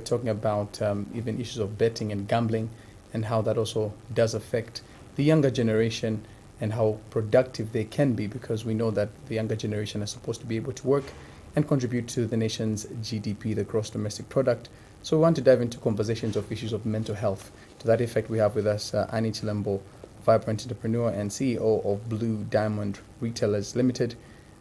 talking about even issues of betting and gambling and how that also does affect the younger generation and how productive they can be, because we know that the younger generation is supposed to be able to work and contribute to the nation's GDP, the gross domestic product. So we want to dive into conversations of issues of mental health. To that effect, we have with us Annie Chilembo, vibrant entrepreneur and CEO of Blue Diamond Retailers Limited,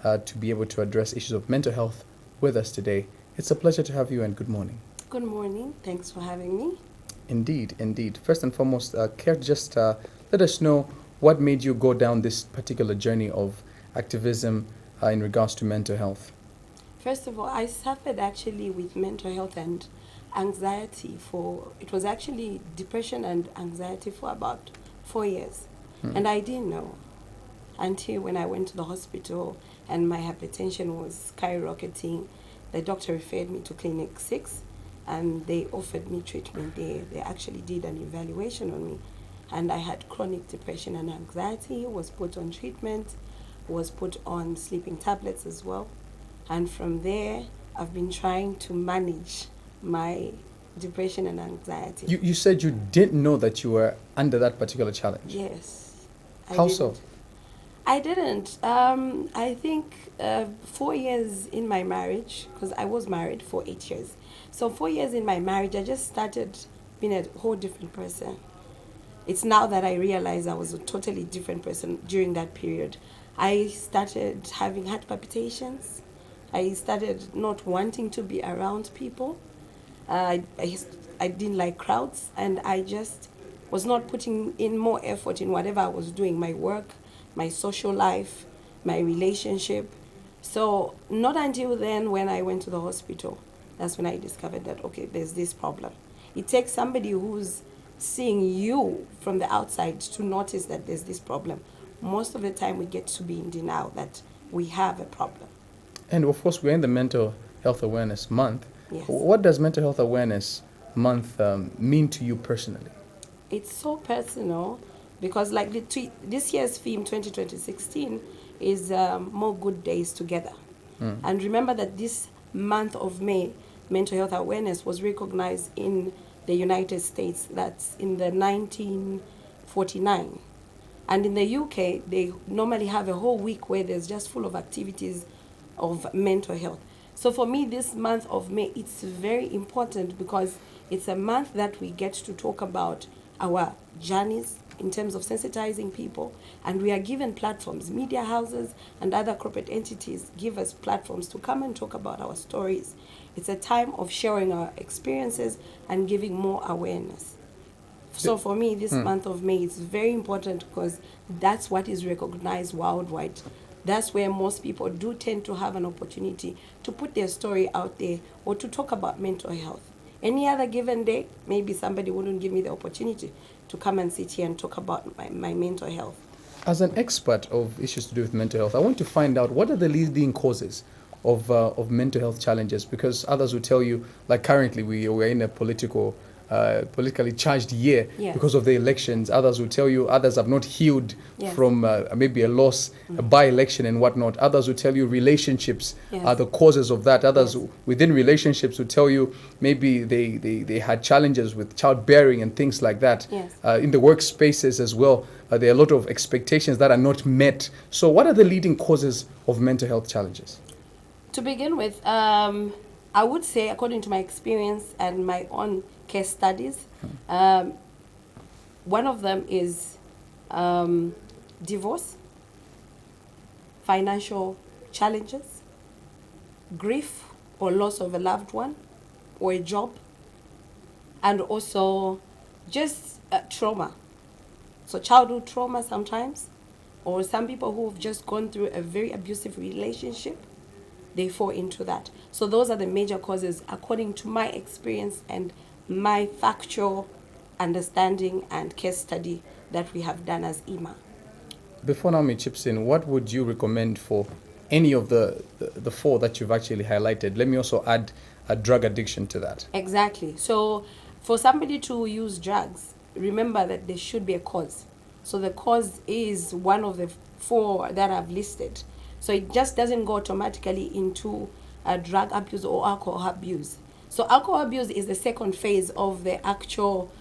to be able to address issues of mental health with us today. It's a pleasure to have you, and good morning. Good morning. Thanks for having me. Indeed, indeed. First and foremost, care to just let us know what made you go down this particular journey of activism in regards to mental health? First of all, I suffered actually with mental health and anxiety it was actually depression and anxiety for about 4 years. And I didn't know until when I went to the hospital and my hypertension was skyrocketing. The doctor referred me to Clinic 6 and they offered me treatment there. They actually did an evaluation on me. And I had chronic depression and anxiety, was put on treatment, was put on sleeping tablets as well. And from there, I've been trying to manage my depression and anxiety. You said you didn't know that you were under that particular challenge. Yes. How so? I didn't. I think 4 years in my marriage, because I was married for 8 years. So 4 years in my marriage, I just started being a whole different person. It's now that I realize I was a totally different person during that period. I started having heart palpitations. I started not wanting to be around people. I didn't like crowds, and I just was not putting in more effort in whatever I was doing, my work, my social life, my relationship. So not until then when I went to the hospital, that's when I discovered that, okay, there's this problem. It takes somebody who's seeing you from the outside to notice that there's this problem. Most of the time we get to be in denial that we have a problem. And of course, we're in the Mental Health Awareness Month. Yes. What does Mental Health Awareness Month mean to you personally? It's so personal because like this year's theme, 2016, is More Good Days Together. And remember that this month of May, mental health awareness was recognized in the United States. That's in the 1949. And in the UK, they normally have a whole week where there's just full of activities of mental health. So for me, this month of May, it's very important because it's a month that we get to talk about our journeys in terms of sensitizing people, and we are given platforms. Media houses and other corporate entities give us platforms to come and talk about our stories. It's a time of sharing our experiences and giving more awareness. So for me, this month of May is very important because that's what is recognized worldwide. That's where most people do tend to have an opportunity to put their story out there or to talk about mental health. Any other given day, maybe somebody wouldn't give me the opportunity to come and sit here and talk about my mental health. As an expert of issues to do with mental health, I want to find out what are the leading causes of mental health challenges, because others will tell you, like currently we're in a politically charged year because of the elections. Others will tell you others have not healed from maybe a loss, a by-election and whatnot. Others will tell you relationships are the causes of that. Others within relationships will tell you maybe they had challenges with childbearing and things like that. In the workspaces as well, there are a lot of expectations that are not met. So what are the leading causes of mental health challenges? To begin with, I would say, according to my experience and my own case studies, one of them is divorce, financial challenges, grief or loss of a loved one or a job, and also just trauma. So childhood trauma sometimes, or some people who have just gone through a very abusive relationship, they fall into that. So those are the major causes according to my experience and my factual understanding and case study that we have done as IMA. Before Naomi chips in, what would you recommend for any of the four that you've actually highlighted? Let me also add a drug addiction to that. Exactly. So for somebody to use drugs, remember that there should be a cause. So the cause is one of the four that I've listed. So it just doesn't go automatically into drug abuse or alcohol abuse. So alcohol abuse is the second phase of the actual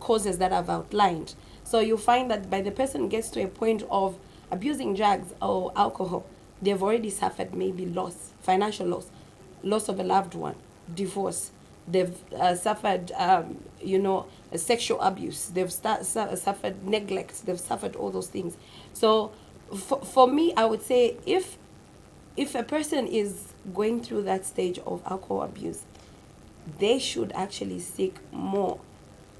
causes that I've outlined. So you find that by the person gets to a point of abusing drugs or alcohol, they've already suffered maybe loss, financial loss, loss of a loved one, divorce. They've suffered, sexual abuse. They've suffered neglect. They've suffered all those things. So, for me, I would say if a person is going through that stage of alcohol abuse, they should actually seek more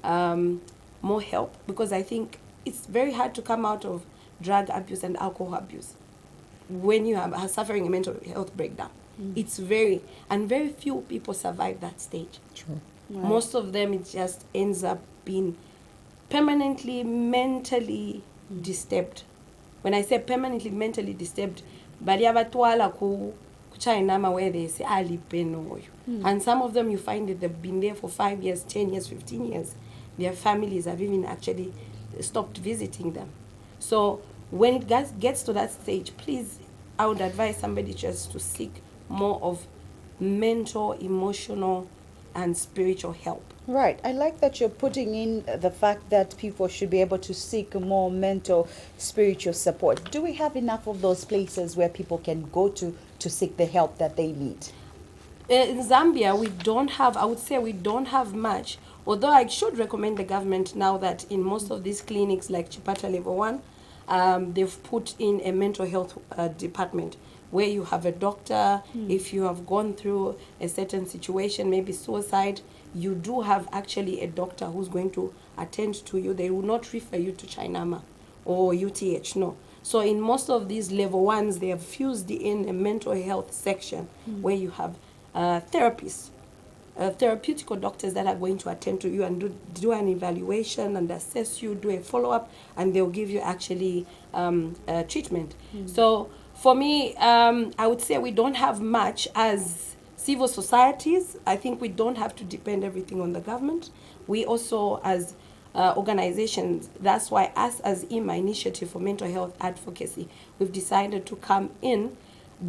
help, because I think it's very hard to come out of drug abuse and alcohol abuse when you are suffering a mental health breakdown. It's very few people survive that stage. True. Right. Most of them, it just ends up being permanently mentally disturbed. When I say permanently mentally disturbed, bali abatwala ku China where they say alipeno. And some of them you find that they've been there for 5 years, 10 years, 15 years. Their families have even actually stopped visiting them. So when it gets to that stage, please, I would advise somebody just to seek more of mental, emotional, and spiritual help. Right. I like that you're putting in the fact that people should be able to seek more mental, spiritual support. Do we have enough of those places where people can go to seek the help that they need? In Zambia, we don't have, I would say we don't have much, although I should recommend the government now that in most of these clinics like Chipata Level 1, they've put in a mental health department where you have a doctor. If you have gone through a certain situation, maybe suicide, you do have actually a doctor who's going to attend to you. They will not refer you to Chinama or UTH, no. So in most of these level 1s, they have fused in a mental health section where you have therapists, therapeutical doctors that are going to attend to you and do an evaluation and assess you, do a follow-up, and they'll give you actually treatment. So for me, I would say we don't have much as civil societies. I think we don't have to depend everything on the government. We also, as organizations, that's why us as IMA, Initiative for Mental Health Advocacy, we've decided to come in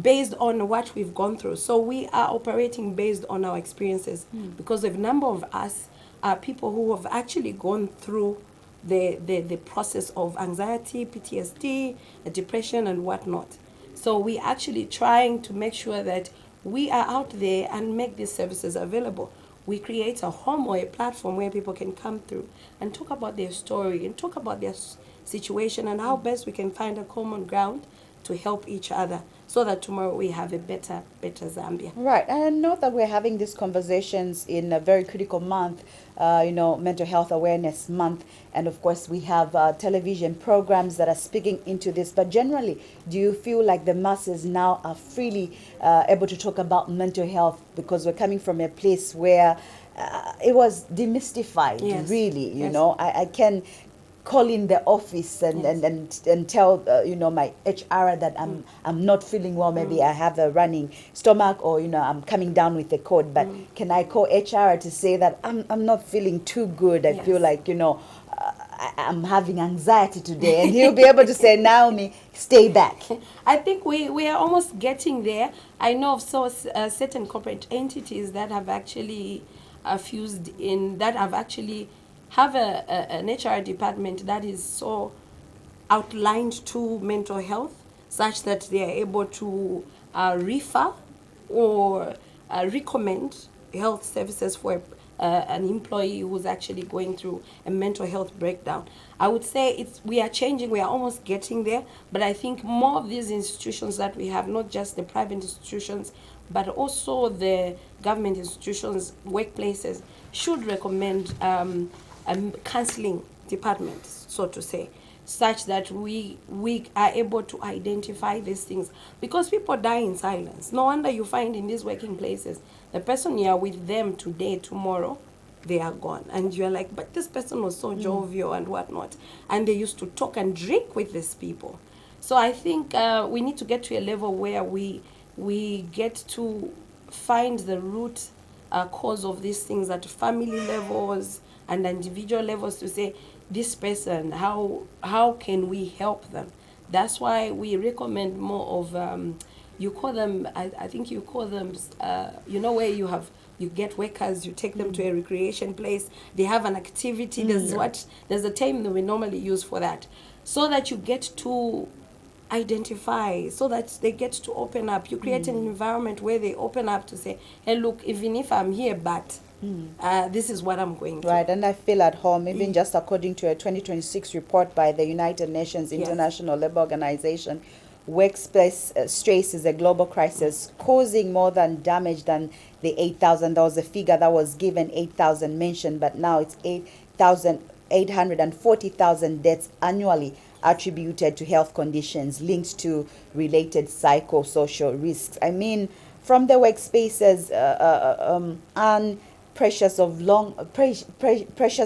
based on what we've gone through. So we are operating based on our experiences because a number of us are people who have actually gone through the process of anxiety, PTSD, depression, and whatnot. So we're actually trying to make sure that we are out there and make these services available. We create a home or a platform where people can come through and talk about their story and talk about their situation and how best we can find a common ground to help each other so that tomorrow we have a better Zambia. Right, and I know that we're having these conversations in a very critical month, Mental Health Awareness Month, and of course we have television programs that are speaking into this. But generally, do you feel like the masses now are freely able to talk about mental health because we're coming from a place where it was demystified, Yes. really, you Yes. know? I can call in the office and tell my HR that I'm not feeling well. Maybe I have a running stomach, or I'm coming down with a cold. But can I call HR to say that I'm not feeling too good? I Yes. feel like I'm having anxiety today, and he'll be able to say, Naomi, stay back. I think we are almost getting there. I know of certain corporate entities that have actually fused in, that have actually have an HR department that is so outlined to mental health, such that they are able to refer or recommend health services for an employee who's actually going through a mental health breakdown. I would say we are changing, we are almost getting there, but I think more of these institutions that we have, not just the private institutions, but also the government institutions, workplaces, should recommend counseling departments, so to say, such that we are able to identify these things, because people die in silence. No wonder you find in these working places, the person you are with them today, tomorrow, they are gone. And you're like, but this person was so jovial and whatnot. And they used to talk and drink with these people. So I think we need to get to a level where we get to find the root cause of these things at family levels and individual levels, to say, this person, how can we help them? That's why we recommend more of you call them, I think you call them, where you get workers, you take them to a recreation place, they have an activity, there's a term that we normally use for that, so that you get to identify, so that they get to open up. You create an environment where they open up to say, hey, look, even if I'm here, but this is what I'm going to. Right, and I feel at home, even just according to a 2026 report by the United Nations International Labour Organization, workplace stress is a global crisis causing more than damage than the 8,000. There was a figure that was given, 8,000 mentioned, but now it's 840,000 deaths annually attributed to health conditions linked to related psychosocial risks. I mean, from the workspaces, and pressures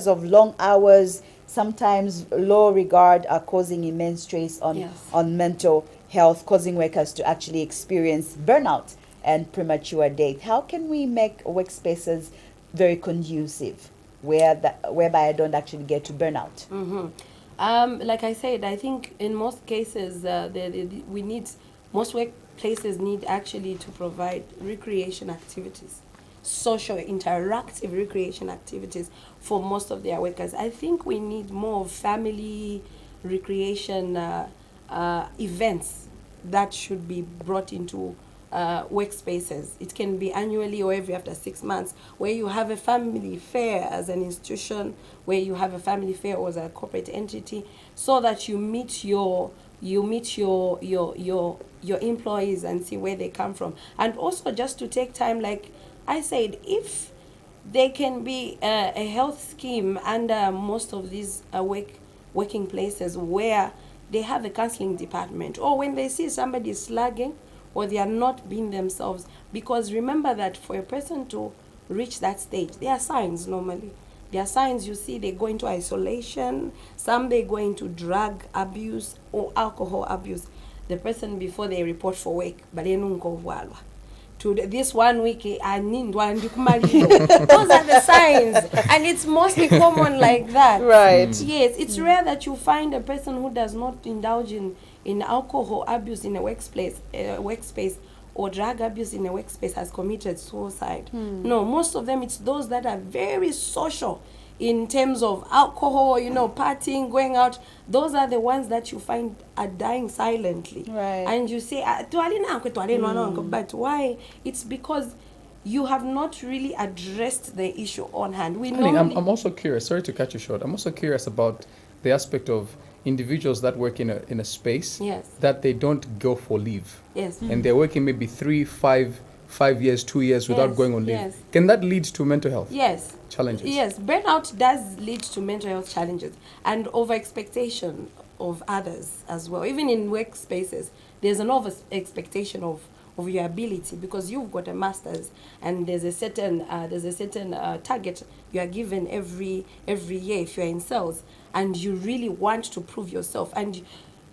of long hours, sometimes low regard, are causing immense stress on mental health, causing workers to actually experience burnout and premature death. How can we make workspaces very conducive whereby I don't actually get to burnout? Like I said, I think in most cases, most workplaces need actually to provide recreation activities, social, interactive recreation activities for most of their workers. I think we need more family recreation events that should be brought into workspaces. It can be annually or every after 6 months, where you have a family fair as an institution, where you have a family fair or as a corporate entity, so that you meet your employees and see where they come from. And also just to take time, like I said, if there can be a health scheme under most of these working places where they have a counseling department, or when they see somebody slugging or they are not being themselves, because remember that for a person to reach that stage, there are signs normally. There are signs you see. They go into isolation, some they go into drug abuse or alcohol abuse. The person before they report for work, but they don't go well. To this 1 week, I need one. Those are the signs, and it's mostly common like that. Right. Yes, it's rare that you find a person who does not indulge in alcohol abuse in a workspace, or drug abuse in a workspace has committed suicide. No, most of them, it's those that are very social in terms of alcohol, partying, going out. Those are the ones that you find are dying silently. Right. And you say, but why? It's because you have not really addressed the issue on hand. I'm also curious, sorry to cut you short, I'm also curious about the aspect of individuals that work in a space that they don't go for leave. Yes. And they're working maybe 3, 5 years, 2 years without going on leave. Yes. Can that lead to mental health challenges? Yes, burnout does lead to mental health challenges and over expectation of others as well. Even in workspaces, there's an over expectation of your ability, because you've got a master's and there's a certain target you are given every year if you're in sales, and you really want to prove yourself, and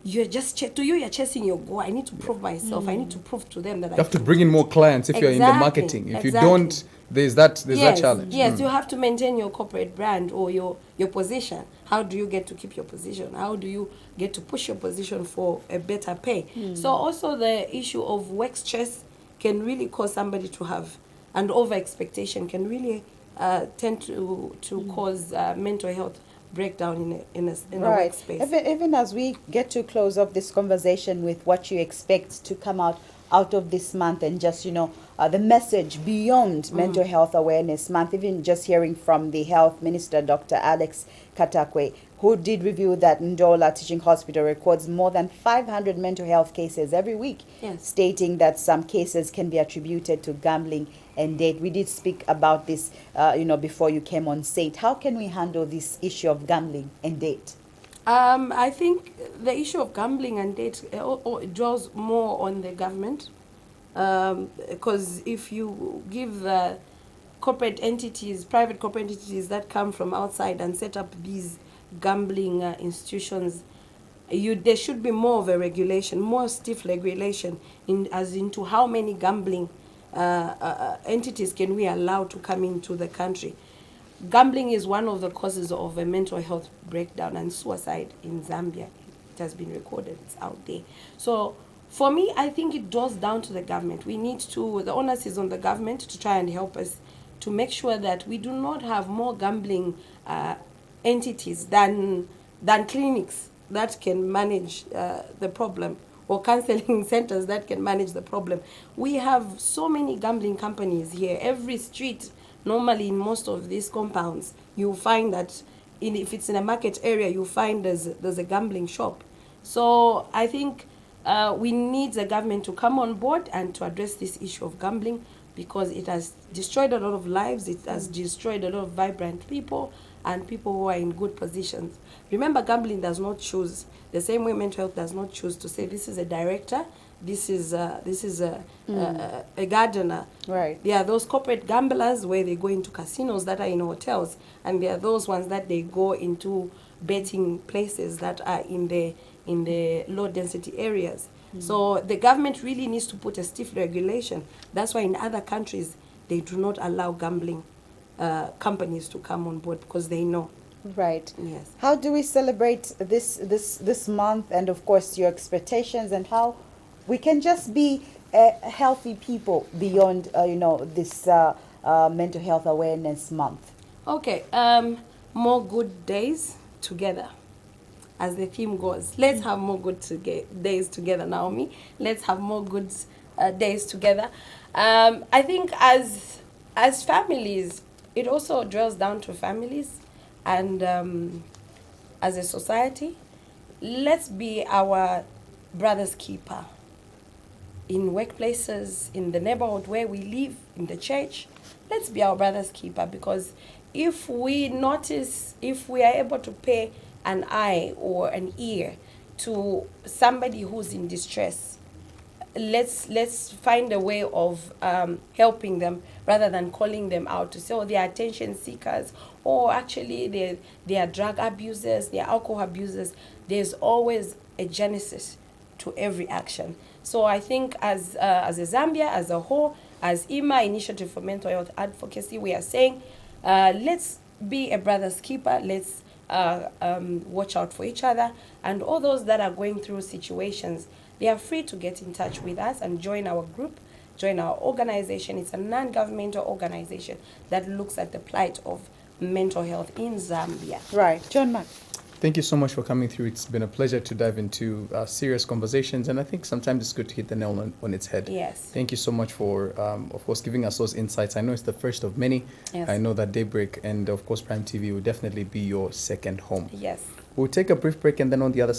you're just you're chasing your goal. I need to prove myself. I need to prove to them that you have to bring in more clients if you're in the marketing. If you don't, there's that challenge. Yes, you have to maintain your corporate brand or your position. How do you get to keep your position? How do you get to push your position for a better pay? So also the issue of work stress can really cause somebody to have an over expectation, can really tend to cause mental health breakdown in a workspace. Even as we get to close up this conversation with what you expect to come out of this month, and just the message beyond Mental Health Awareness Month, even just hearing from the Health Minister, Dr. Alex Katakwe, who did review that Ndola Teaching Hospital records more than 500 mental health cases every week, stating that some cases can be attributed to gambling and debt. We did speak about this, before you came on set. How can we handle this issue of gambling and debt? I think the issue of gambling and debt draws more on the government, because if you give the private corporate entities that come from outside and set up these gambling institutions, there should be more of a regulation, more stiff regulation into how many gambling entities can we allow to come into the country. Gambling is one of the causes of a mental health breakdown and suicide in Zambia. It has been recorded. It's out there. So For me, I think it goes down to the government. The onus is on the government to try and help us to make sure that we do not have more gambling entities than clinics that can manage the problem, or counseling centers that can manage the problem. We have so many gambling companies here. Every street, normally in most of these compounds, you'll find that if it's in a market area, you'll find there's a gambling shop. So I think we need the government to come on board and to address this issue of gambling, because it has destroyed a lot of lives, it has destroyed a lot of vibrant people and people who are in good positions. Remember, gambling does not choose, the same way mental health does not choose to say this is a director, this is a gardener. Right. There are those corporate gamblers where they go into casinos that are in hotels, and there are those ones that they go into betting places that are in the low density areas. So the government really needs to put a stiff regulation. That's why in other countries they do not allow gambling companies to come on board, because they know. Right. Yes. How do we celebrate this month, and of course your expectations, and how we can just be healthy people beyond this mental health awareness month? Okay. More good days together, as the theme goes. Let's have more good days together, Naomi. Let's have more good days together. I think as families, it also drills down to families, and as a society, let's be our brother's keeper. In workplaces, in the neighborhood where we live, in the church, let's be our brother's keeper, because if we are able to pay an eye or an ear to somebody who's in distress, let's find a way of helping them, rather than calling them out to say, oh, they are attention seekers, or actually they are drug abusers, they are alcohol abusers. There's always a genesis to every action. So I think as a Zambia as a whole, as IMA, Initiative for Mental Health Advocacy, we are saying, let's be a brother's keeper. Let's watch out for each other, and all those that are going through situations, they are free to get in touch with us and join our group, join our organization. It's a non-governmental organization that looks at the plight of mental health in Zambia. Right. John Mark. Thank you so much for coming through. It's been a pleasure to dive into serious conversations, and I think sometimes it's good to hit the nail on its head. Yes. Thank you so much for, of course, giving us those insights. I know it's the first of many. Yes. I know that Daybreak and, of course, Prime TV will definitely be your second home. Yes. We'll take a brief break, and then on the other